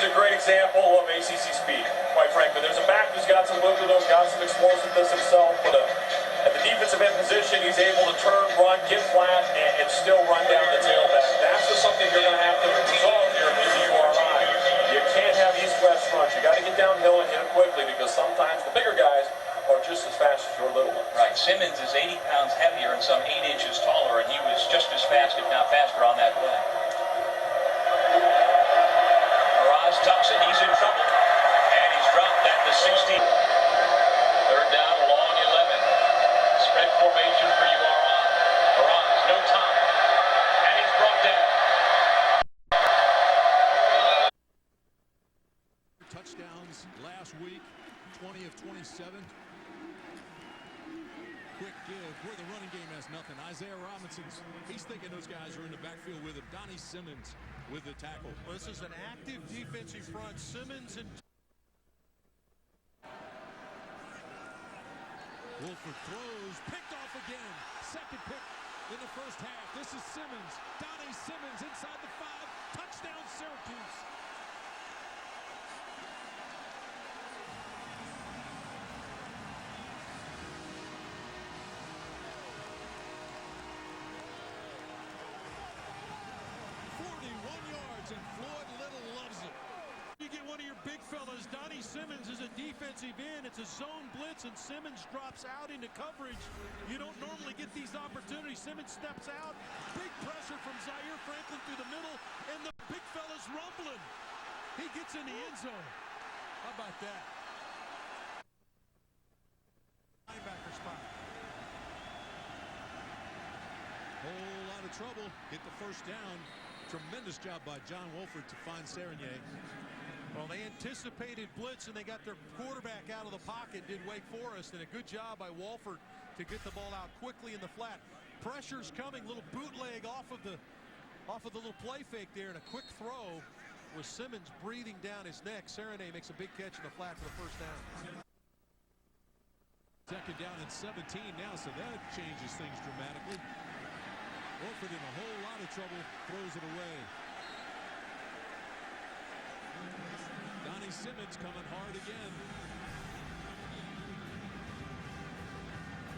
is a great example of ACC speed, quite frankly. There's a back who's got some look to those, got some explosiveness himself, but at the defensive end position, he's able to turn, run, get flat, and still run down the tailback. That's just something you're going to have to resolve here if you are right. You can't have east-west runs. You got to get downhill and hit them quickly because sometimes the bigger guys are just as fast as your little ones. Right. Simmons is 80 pounds heavier and some 8 inches taller, and he was just as fast, if not faster, on that play. Tucks it, he's in trouble, and he's dropped at the 16. Third down, long 11. Spread formation for URI. Araz, no time, and he's brought down. Touchdowns last week, 20 of 27. Quick give where the running game has nothing. Isaiah Robinson's, he's thinking those guys are in the backfield with him. Donnie Simmons with the tackle. Well, this is an active defensive front. Simmons and Wolford throws, picked off again. Second pick in the first half. This is Simmons. Donnie Simmons inside the 5. Touchdown Syracuse. And Floyd Little loves it. You get one of your big fellas. Donnie Simmons is a defensive end. It's a zone blitz, and Simmons drops out into coverage. You don't normally get these opportunities. Simmons steps out. Big pressure from Zaire Franklin through the middle, and the big fella's rumbling. He gets in the end zone. How about that? Linebacker spot. Whole lot of trouble. Get the first down. Tremendous job by John Wolford to find Serenier. Well, they anticipated blitz, and they got their quarterback out of the pocket, did Wake Forest, and a good job by Wolford to get the ball out quickly in the flat. Pressure's coming, little bootleg off of the little play fake there, and a quick throw with Simmons breathing down his neck. Serenier makes a big catch in the flat for the first down. Second down and 17 now, so that changes things dramatically. Wolford in a whole lot of trouble, throws it away. Donnie Simmons coming hard again.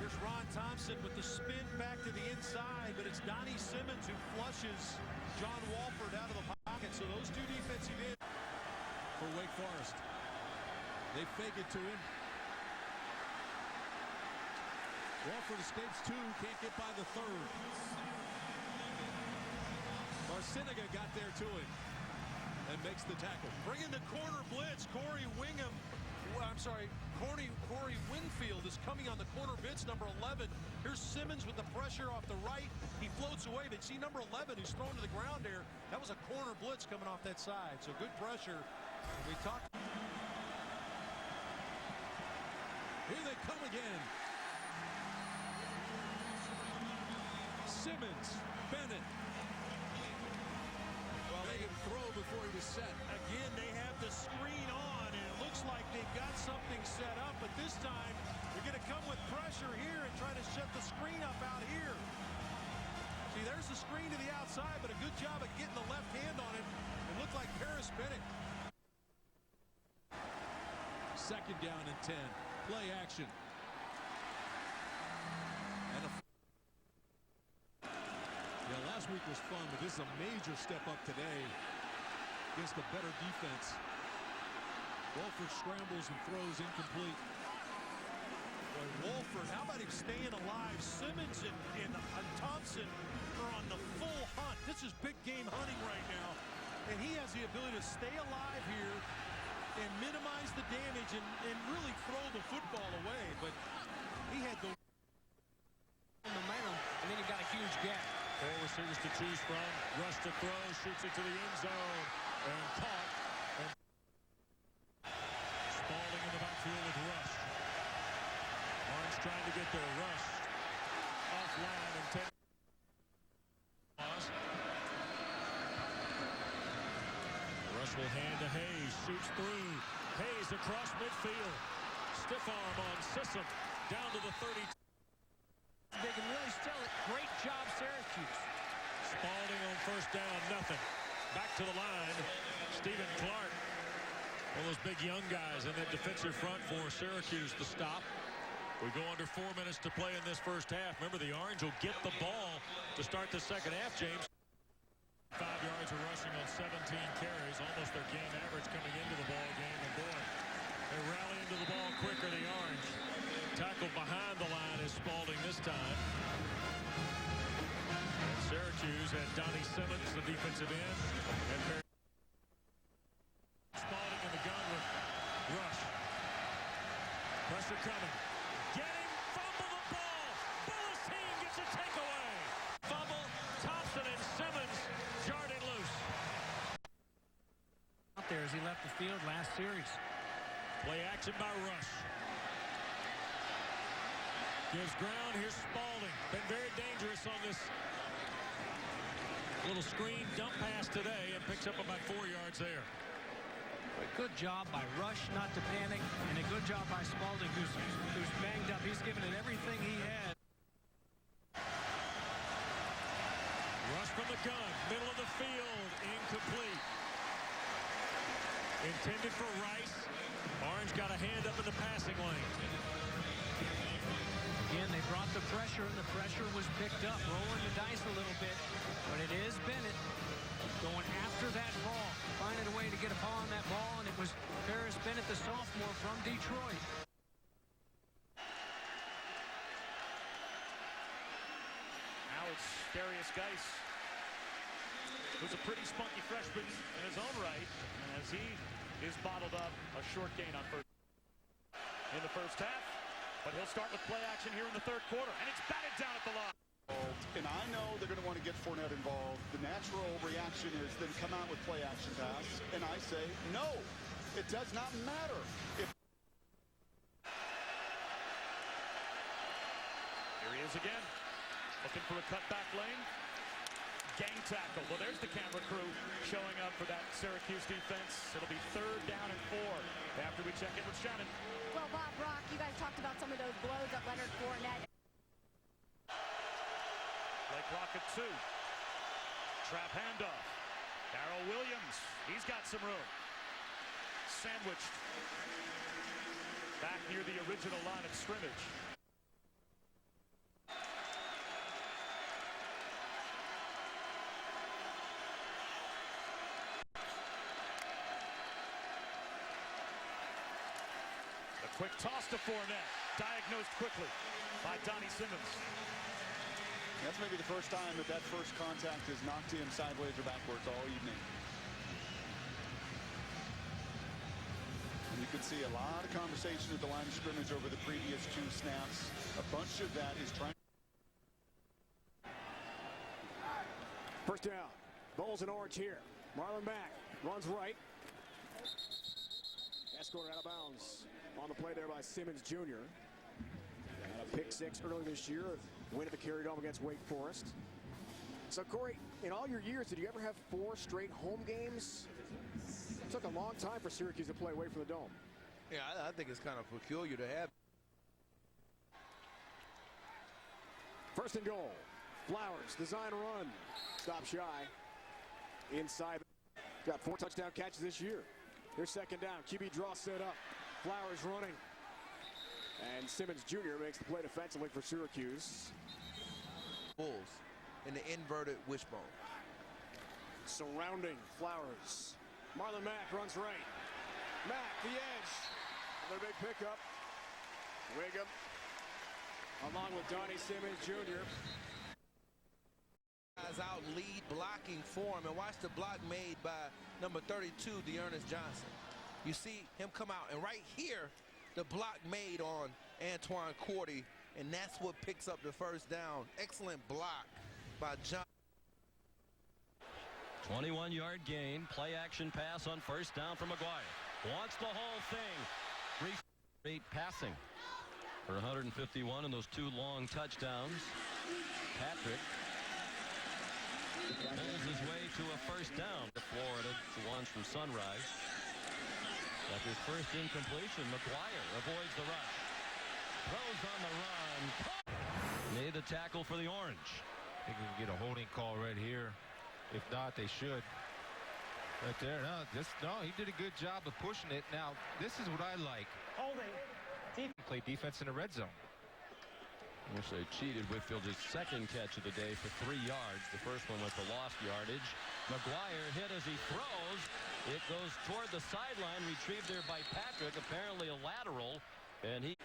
Here's Ron Thompson with the spin back to the inside, but it's Donnie Simmons who flushes John Wolford out of the pocket. So those two defensive ends for Wake Forest. They fake it to him. Wolford escapes 2, can't get by the 3rd. Marciniga got there to him and makes the tackle. Bringing the corner blitz. Corey Winfield is coming on the corner blitz, number 11. Here's Simmons with the pressure off the right. He floats away, but see number 11 who's thrown to the ground there. That was a corner blitz coming off that side. So good pressure. And we talked. Here they come again. Simmons, Bennett. Well, they can throw before he was set. Again, they have the screen on, and it looks like they've got something set up, but this time they're going to come with pressure here and try to shut the screen up out here. See, there's the screen to the outside, but a good job of getting the left hand on it. It looked like Paris Bennett. Second down and 10. Play action. And last week was fun, but this is a major step up today against a better defense. Wolford scrambles and throws incomplete. Well, Wolford, how about him staying alive? Simmons and Thompson are on the full hunt. This is big game hunting right now, and he has the ability to stay alive here and minimize the damage and really throw the football away. But he had the momentum, and then he got a huge gap. Four receivers to choose from. Rush to throw, shoots it to the end zone, and caught. And Spalding in the backfield with Rush. Orange trying to get there. Rush offline and 10. Rush will hand to Hayes. Shoots through. Hayes across midfield. Stiff arm on Sissom. Down to the 30. They can really sell it. Great job, Syracuse. Spalding on first down, nothing. Back to the line. Stephen Clark One of those big young guys in that defensive front for Syracuse to stop. We go under 4 minutes to play in this first half. Remember, the Orange will get the ball to start the second half, James. 5 yards of rushing on 17 carries, almost their game average coming into the ball game. And boy, they rally into the ball quicker, the Orange. Tackle behind the line is Spalding this time. And Syracuse had Donnie Simmons, the defensive end, and Spalding in the gun with Rush. Pressure coming. Getting, fumble the ball. Bulletin gets a takeaway. Fumble, Thompson and Simmons jarred it loose. Out there as he left the field last series. Play action by Rush. Gives ground, here's Spalding. Been very dangerous on this little screen dump pass today and picks up about 4 yards there. A good job by Rush not to panic, and a good job by Spalding, who's banged up. He's given it everything he had. Rush from the gun, middle of the field, incomplete. Intended for Rice. Orange got a hand up in the passing lane. Again, they brought the pressure, and the pressure was picked up, rolling the dice a little bit. But it is Bennett going after that ball, finding a way to get upon that ball, and it was Ferris Bennett, the sophomore from Detroit. Now it's Darius Geis, who's a pretty spunky freshman in his own right, as he is bottled up a short gain on first in the first half. But he'll start with play action here in the third quarter, and it's batted down at the line. And I know they're going to want to get Fournette involved. The natural reaction is then come out with play action pass, and I say no, it does not matter. Here he is again, looking for a cutback lane. Gang tackle. Well, there's the camera crew showing up for that Syracuse defense. It'll be 3rd down and 4 after we check in with Shannon. Well, Bob Brock, you guys talked about some of those blows at Leonard Fournette. Play clock at 2. Trap handoff. Darrell Williams. He's got some room. Sandwiched. Back near the original line of scrimmage. Quick toss to Fournette. Diagnosed quickly by Donnie Simmons. That's maybe the first time that first contact has knocked him sideways or backwards all evening. And you can see a lot of conversation at the line of scrimmage over the previous 2 snaps. A bunch of that is trying. First down. Bulls and Orange here. Marlon Mack runs right. Escorted out of bounds. On the play there by Simmons Jr. And a pick 6 earlier this year. Win at the Carrier Dome against Wake Forest. So, Corey, in all your years, did you ever have 4 straight home games? It took a long time for Syracuse to play away from the Dome. Yeah, I think it's kind of peculiar to have. First and goal. Flowers, design run. Stop shy. Inside. Got 4 touchdown catches this year. Here's second down. QB draw set up. Flowers running. And Simmons Jr. makes the play defensively for Syracuse. Bulls in the inverted wishbone. Surrounding Flowers. Marlon Mack runs right. Mack, the edge. Another big pickup. Wiggum. Along with Donnie Simmons Jr. Guys out lead blocking for him, and watch the block made by number 32, Dearness Johnson. You see him come out, and right here, the block made on Antoine Cordy, and that's what picks up the first down. Excellent block by John. 21-yard gain, play action pass on first down from McGuire. Wants the whole thing. 3-8 passing for 151 and those 2 long touchdowns. Patrick pulls his way to a first down to Florida to launch from Sunrise. After his first incompletion, McGuire avoids the rush. Throws on the run. Made the tackle for the Orange. I think we can get a holding call right here. If not, they should. Right there. No, he did a good job of pushing it. Now, this is what I like. Play defense in the red zone. Wish they cheated Whitfield's second catch of the day for 3 yards. The first one was for lost yardage. McGuire hit as he throws. It goes toward the sideline, retrieved there by Patrick, apparently a lateral. And he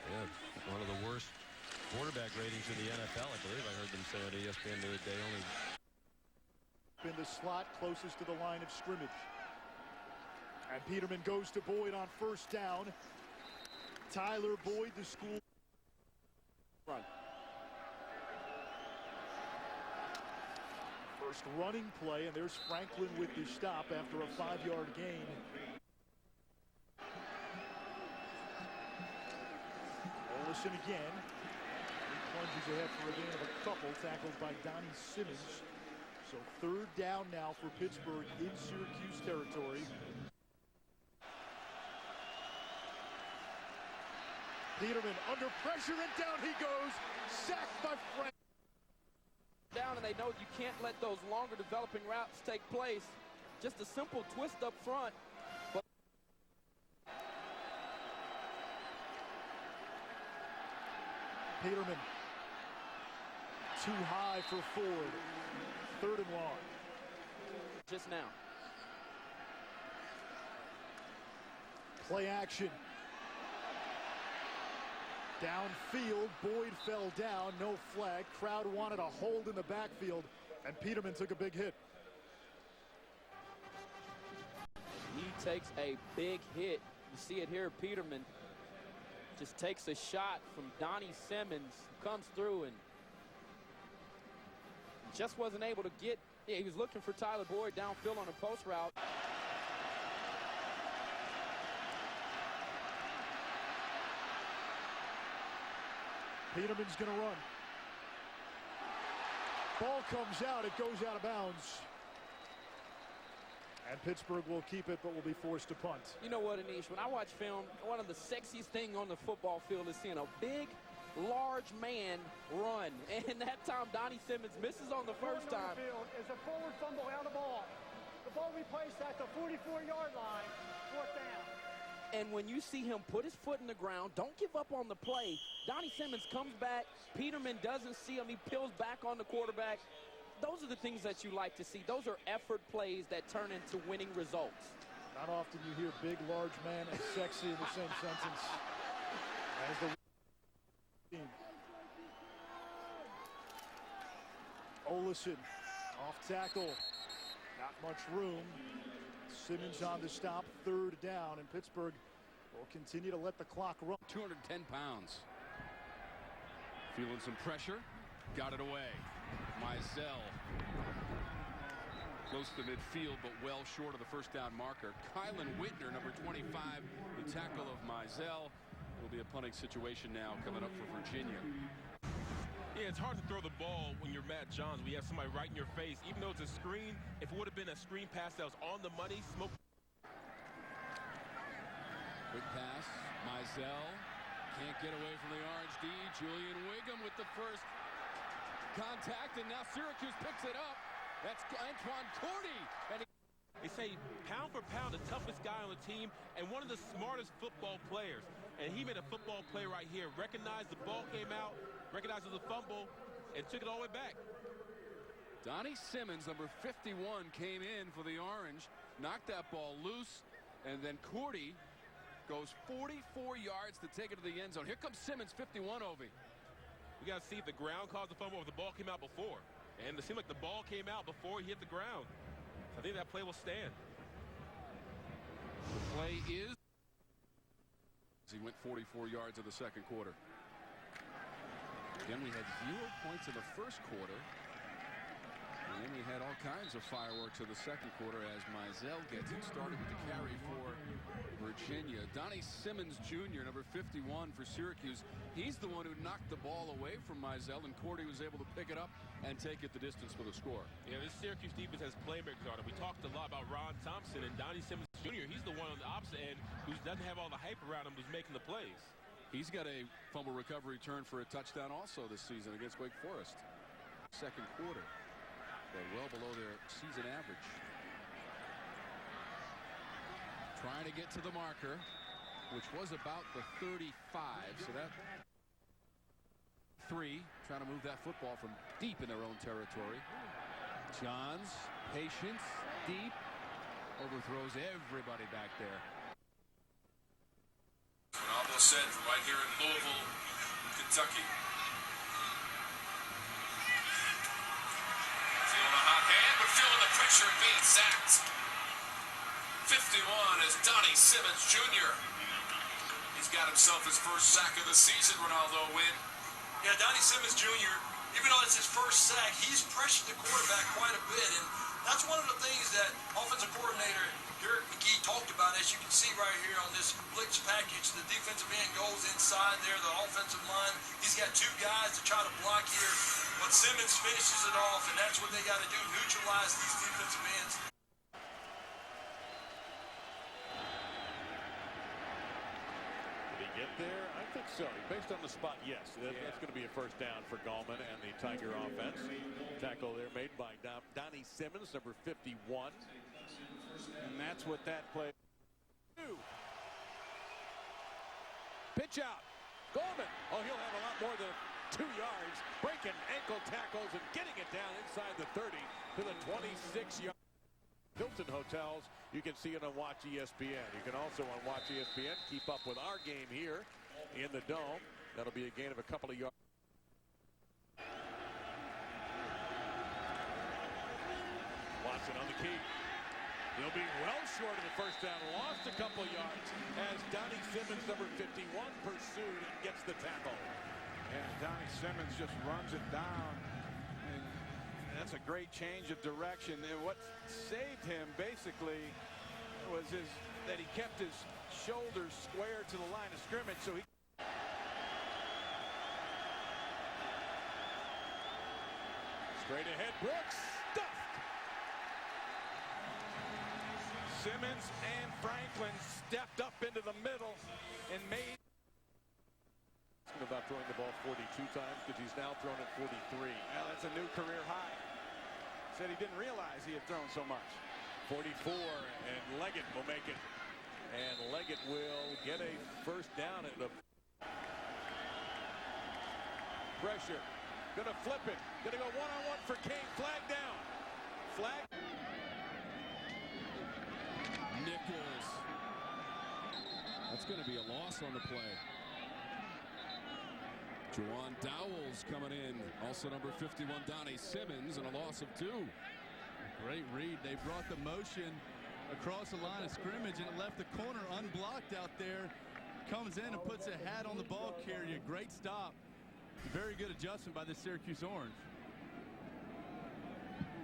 one of the worst quarterback ratings in the NFL, I believe. I heard them say on ESPN the other day. Only in the slot closest to the line of scrimmage. And Peterman goes to Boyd on first down. Tyler Boyd, the school run. First running play, and there's Franklin with the stop after a 5-yard gain. Olsen again. He plunges ahead for a gain of a couple, tackled by Donnie Simmons. So third down now for Pittsburgh in Syracuse territory. Peterman under pressure, and down he goes. Sacked by Frank. Down, and they know you can't let those longer developing routes take place. Just a simple twist up front. But Peterman too high for Ford. Third and long. Just now. Play action. Downfield, Boyd fell down, no flag. Crowd wanted a hold in the backfield, and Peterman took a big hit. He takes a big hit. You see it here, Peterman just takes a shot from Donnie Simmons, comes through and just wasn't able to get, he was looking for Tyler Boyd downfield on a post route. Peterman's going to run. Ball comes out. It goes out of bounds. And Pittsburgh will keep it, but will be forced to punt. You know what, Anish, when I watch film, one of the sexiest things on the football field is seeing a big, large man run. And that time, Donnie Simmons misses on the first time. Is a forward fumble out of ball. The ball we placed at the 44-yard line, fourth down. And when you see him put his foot in the ground, don't give up on the play. Donnie Simmons comes back. Peterman doesn't see him. He peels back on the quarterback. Those are the things that you like to see. Those are effort plays that turn into winning results. Not often you hear big, large man and sexy in the same sentence as the team. Olsen off tackle. Not much room. Simmons on the stop, third down, and Pittsburgh will continue to let the clock run. 210 pounds. Feeling some pressure. Got it away. Mizell. Close to midfield, but well short of the first down marker. Kylan Whitner, number 25, the tackle of Mizell. It'll be a punting situation now coming up for Virginia. Yeah, it's hard to throw the ball when you're Matt Johns. We have somebody right in your face. Even though it's a screen, if it would have been a screen pass that was on the money, smoke. Quick pass. Mizell can't get away from the Orange D. Julian Wiggum with the first contact, and now Syracuse picks it up. That's Antoine Cordy. And they say pound for pound the toughest guy on the team and one of the smartest football players. And he made a football play right here. Recognized the ball came out, recognized it was a fumble, and took it all the way back. Donnie Simmons, number 51, came in for the Orange, knocked that ball loose, and then Cordy goes 44 yards to take it to the end zone. Here comes Simmons, 51, Ovi. We got to see if the ground caused the fumble or if the ball came out before. And it seemed like the ball came out before he hit the ground. I think that play will stand. The play is... He went 44 yards in the second quarter. Again, we had 0 points in the first quarter. And then we had all kinds of fireworks in the second quarter as Mizell gets it started with the carry for Virginia. Donnie Simmons Jr., number 51 for Syracuse. He's the one who knocked the ball away from Mizell, and Cordy was able to pick it up and take it the distance for the score. Yeah, this Syracuse defense has playmakers on it. We talked a lot about Ron Thompson and Donnie Simmons Jr. He's the one on the opposite end who doesn't have all the hype around him, who's making the plays. He's got a fumble recovery return for a touchdown also this season against Wake Forest. Second quarter. They're well below their season average. trying to get to the marker, which was about the 35. So that 3, trying to move that football from deep in their own territory. Johns, patience, deep, overthrows everybody back there. Almost said from right here in Louisville, Kentucky. Feeling a hot hand, but feeling the pressure of being sacked. 51 is Donnie Simmons Jr. He's got himself his first sack of the season, Ronaldo win. Yeah, Donnie Simmons Jr., even though it's his first sack, he's pressured the quarterback quite a bit. And that's one of the things that offensive coordinator Derek McGee talked about. As you can see right here on this blitz package, the defensive end goes inside there, the offensive line. He's got 2 guys to try to block here. But Simmons finishes it off, and that's what they got to do, neutralize these defensive ends. Get there? I think so. Based on the spot, yes. That's going to be a first down for Gallman and the Tiger offense. Tackle there made by Donnie Simmons, number 51. And that's what that play. Pitch out. Gallman. Oh, he'll have a lot more than 2 yards. Breaking ankle tackles and getting it down inside the 30 to the 26-yard. Hilton Hotels, you can see it on Watch ESPN. You can also on Watch ESPN keep up with our game here in the Dome. That'll be a gain of a couple of yards. Watson on the key. He'll be well short of the first down. Lost a couple of yards as Donnie Simmons, number 51, pursued and gets the tackle. And Donnie Simmons just runs it down. And that's a great change of direction. And what saved him basically was that he kept his shoulders square to the line of scrimmage. So he straight ahead, Brooks stuffed. Simmons and Franklin stepped up into the middle and made. About throwing the ball 42 times because he's now thrown it 43. Well, that's a new career high. Said he didn't realize he had thrown so much. 44, and Leggett will make it. And Leggett will get a first down at the pressure. Gonna flip it. Gonna go one-on-one for Kane. Flag down. Flag. Nichols. That's going to be a loss on the play. Juwan Dowell's coming in. Also number 51, Donnie Simmons, and a loss of 2. Great read. They brought the motion across the line of scrimmage, and it left the corner unblocked out there. Comes in and puts a hat on the ball carrier. Great stop. Very good adjustment by the Syracuse Orange.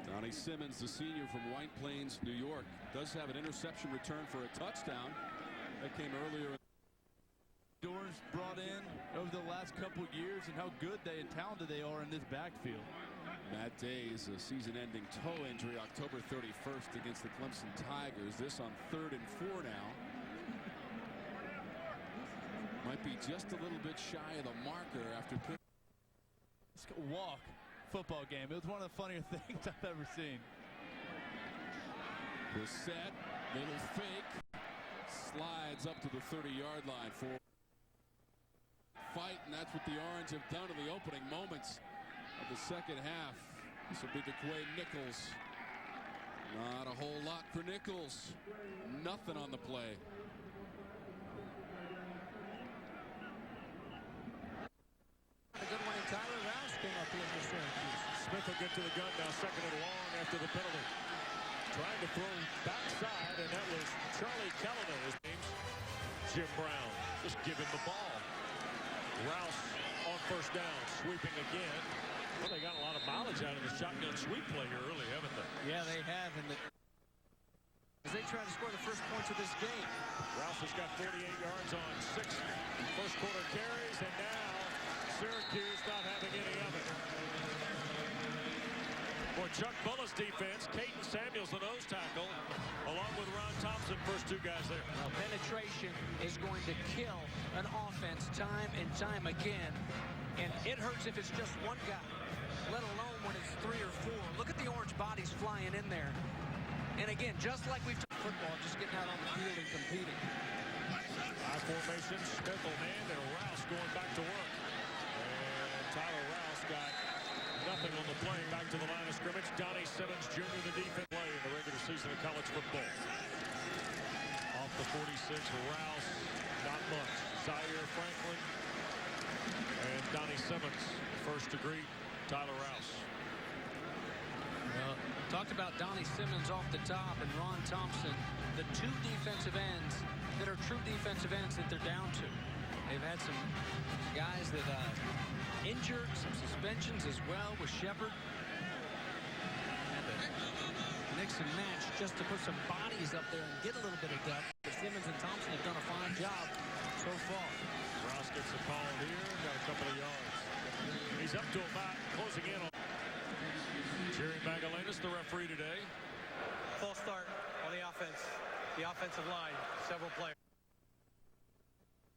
Donnie Simmons, the senior from White Plains, New York, does have an interception return for a touchdown. That came earlier. Orange brought in over the last couple years, and how good and talented they are in this backfield. Matt Day's a season-ending toe injury October 31st against the Clemson Tigers. This on 3rd and 4 now. Might be just a little bit shy of the marker after pick. Walk football game. It was one of the funnier things I've ever seen. Was set, little fake, slides up to the 30-yard line for fight, and that's what the Orange have done in the opening moments of the second half. This will be DeQuay Nichols. Not a whole lot for Nichols. Nothing on the play. A good one, and Tyler Rouse came up here for Syracuse. Smith will get to the gun now, second and long after the penalty. Trying to throw backside, and that was Charlie Kellner. His name's Jim Brown. Just give him the ball. Rouse on first down, sweeping again. Well, they got a lot of mileage out of the shotgun sweep play here early, haven't they? Yeah, they have. As they try to score the first points of this game. Rouse has got 48 yards on 6 first quarter carries, and now Syracuse not having any of it. For Chuck Bulla's defense, Caden Samuels, the nose tackle, along with Ron Thompson, first 2 guys there. Well, penetration is going to kill an offense time and time again. And it hurts if it's just one guy, let alone when it's 3 or 4. Look at the Orange bodies flying in there. And again, just like we've talked football, just getting out on the field and competing. High formation, Smith will land, and Rouse going back to work. And Tyler Rouse got nothing on the play. Back to the line of scrimmage. Donnie Simmons, Jr., the defense play in the regular season of college football. Off the 46, Rouse, not much. Zaire Franklin and Donnie Simmons, first degree. Tyler Rouse. Well, talked about Donnie Simmons off the top and Ron Thompson, the two defensive ends that are true defensive ends that they're down to. They've had some guys that injured, some suspensions as well with Shepard. Had to mix and match just to put some bodies up there and get a little bit of depth. But Simmons and Thompson have done a fine job so far. Rouse gets a call here, got a couple of yards. He's up to about closing in on. Jerry Magalanis, the referee today. False start on the offense. The offensive line, several players.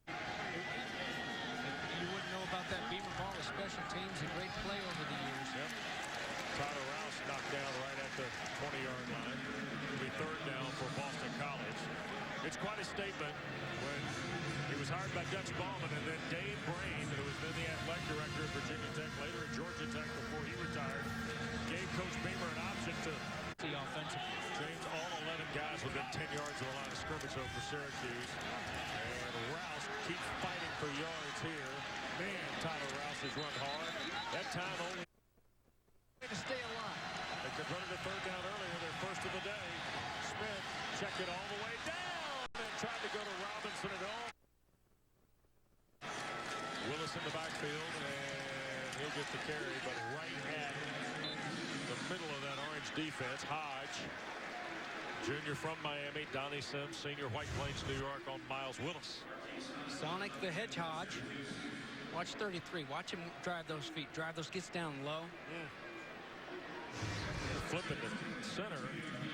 You wouldn't know about that Beamer ball with special teams, a great play over the years. Yep. Tyler Rouse knocked down right at the 20-yard line. It'll be third down for Boston College. It's quite a statement when he was hired by Dutch Ballman, and then Dave Brain, who was then the athletic director at Virginia Tech, later at Georgia Tech before he retired, gave Coach Beamer an option to the offensive. Change all 11 guys within 10 yards of the line of scrimmage over for Syracuse. And Rouse keeps fighting for yards here. Man, Tyler Rouse has run hard. That time only to stay alive. They converted a third down earlier, their first of the day. Smith checked it all the way down and tried to go to Robinson at all. Willis in the backfield, and he'll get the carry, but right at the middle of that Orange defense, Hodge, junior from Miami, Donnie Sims, senior, White Plains, New York, on Miles Willis. Sonic the Hedgehog. Watch 33. Watch him drive those feet. Drive those, gets down low. Yeah. Flipping to center.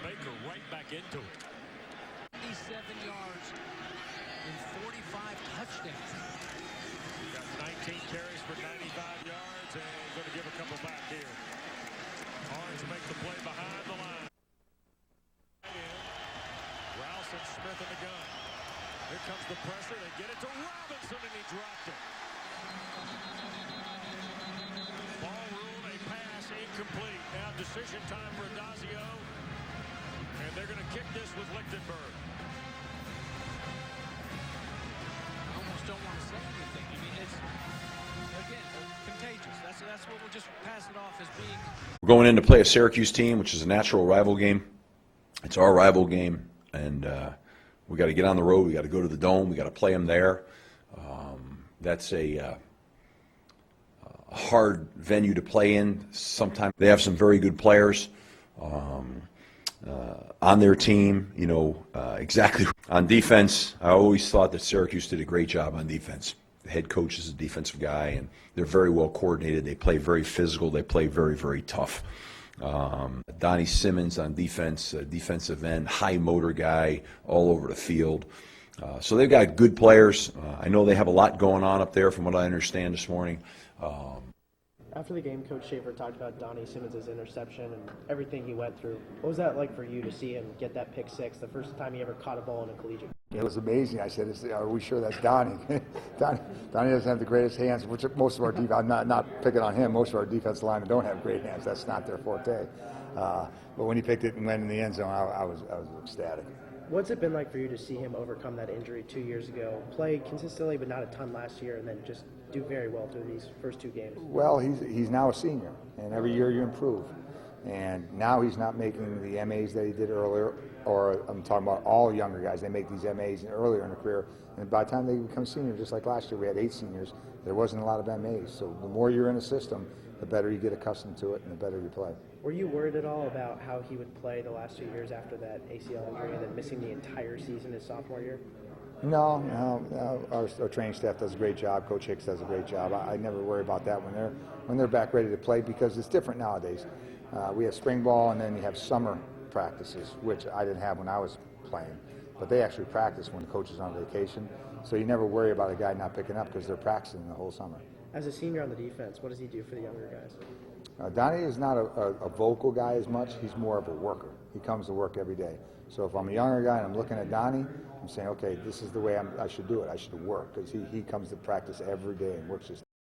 Baker right back into it. 87 yards and 45 touchdowns. Got 19 carries for 95 yards, and going to give a couple back here. Orange make the play behind the line. Rouse and Smith in the gun. Here comes the pressure. They get it to Robinson, and he dropped it. Ball ruled, a pass incomplete. Now decision time for Adazio. And they're going to kick this with Lichtenberg. I almost don't want to say anything. I mean, it's, again, contagious. That's what we'll just pass it off as being. We're going in to play a Syracuse team, which is a natural rival game. It's our rival game, and we got to get on the road. We got to go to the Dome. We got to play them there. That's a hard venue to play in. Sometimes they have some very good players on their team. You know, exactly on defense. I always thought that Syracuse did a great job on defense. The head coach is a defensive guy, and they're very well coordinated. They play very physical. They play very, very tough. Donnie Simmons on defense, defensive end, high motor guy all over the field. So they've got good players. I know they have a lot going on up there from what I understand this morning. After the game, Coach Schaefer talked about Donnie Simmons' interception and everything he went through. What was that like for you to see him get that pick six, the first time he ever caught a ball in a collegiate? It was amazing. I said, are we sure that's Donnie? Donnie doesn't have the greatest hands, which most of our defense, I'm not picking on him, most of our defensive linemen don't have great hands. That's not their forte. But when he picked it and went in the end zone, I was ecstatic. What's it been like for you to see him overcome that injury 2 years ago, play consistently but not a ton last year, and then just do very well through these first two games? Well, he's now a senior, and every year you improve. And now he's not making the MAs that he did earlier, or I'm talking about all younger guys. They make these MAs earlier in their career, and by the time they become seniors, just like last year, we had 8 seniors, there wasn't a lot of MAs. So the more you're in a system, the better you get accustomed to it and the better you play. Were you worried at all about how he would play the last 2 years after that ACL injury and then missing the entire season his sophomore year? No. Our training staff does a great job. Coach Hicks does a great job. I never worry about that when they're back ready to play, because it's different nowadays. We have spring ball, and then you have summer practices, which I didn't have when I was playing. but they actually practice when the coach is on vacation. So you never worry about a guy not picking up because they're practicing the whole summer. As a senior on the defense, what does he do for the younger guys? Donnie is not a vocal guy as much. He's more of a worker. He comes to work every day. So if I'm a younger guy and I'm looking at Donnie, I'm saying, okay, this is the way I should do it. I should work, because he comes to practice every day and works his